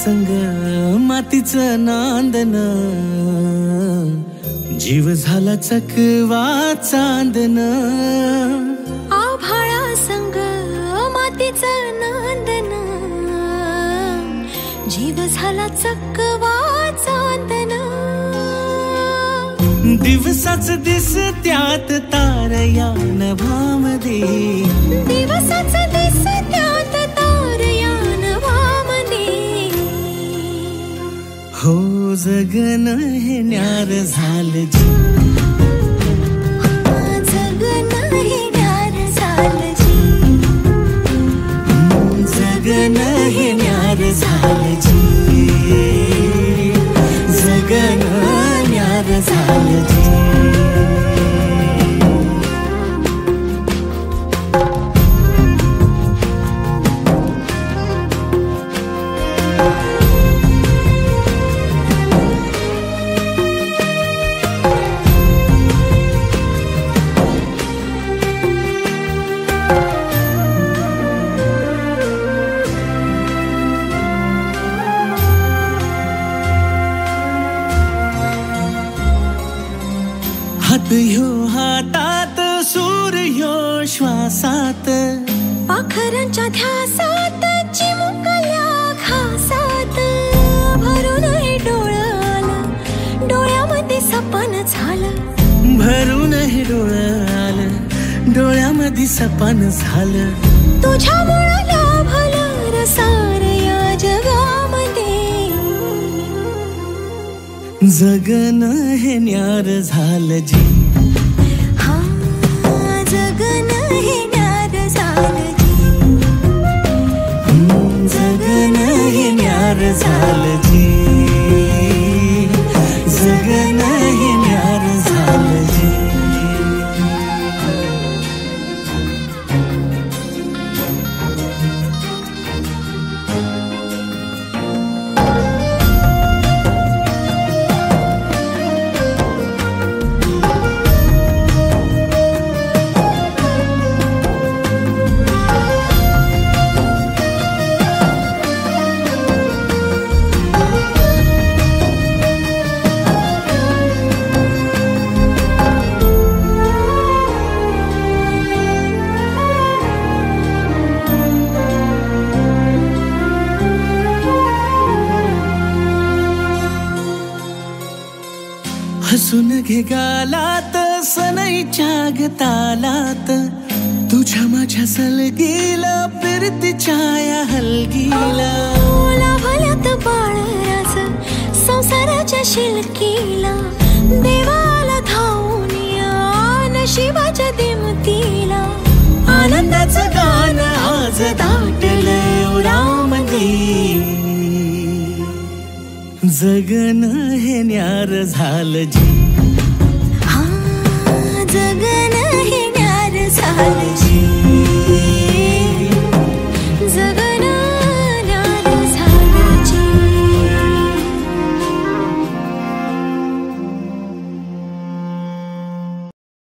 संग मातीचं नांदन, जीव झाला चकवा चांदन. आभाळा संग मातीचं नांदन, जीव झाला चकवा चांदन. दिवसाच दिसत्यात तारया नभामध्ये, दिवसाच दिसत्यात तारया नभामध्ये. हो जगन हे न्यार झालं जी, जगन हे न्यार झालं जी. जगन हे न्यार झालं जी, जगन न्यार झालं जी. हात ह्यो हातात, सूर ह्यो श्वासात, पाखरांच्या ध्यासात, चिमुकल्या घासात. भरून हे डोळं आलं, डोळ्यामध्ये सपन झालं. भरून हे डोळं आलं, डोळ्यामध्ये सपन झालं. तुझ्यामुळं लाभलं रसार या जगामध्ये. जगन हे न्यार झालं जी, हा जगन हे न्यार झालं जी. जगन हे न्यार झालं जी, जगन हे न्यार झालं जी. हसून घे गालात, सनईच्या गतालात, तुझ्या माझ्या सलगीला, फिरतीच्या या हलगीला. लाभल्यात बाळराज संसाराच्या शिलकीला. देवाला धावून या नशिबाच्या दिमतीला. आनंदाचं गाणं आज दाटलं उरामध्ये. जगन हे न्यार झालं जी, हा जगन हे न्यार झालं जी.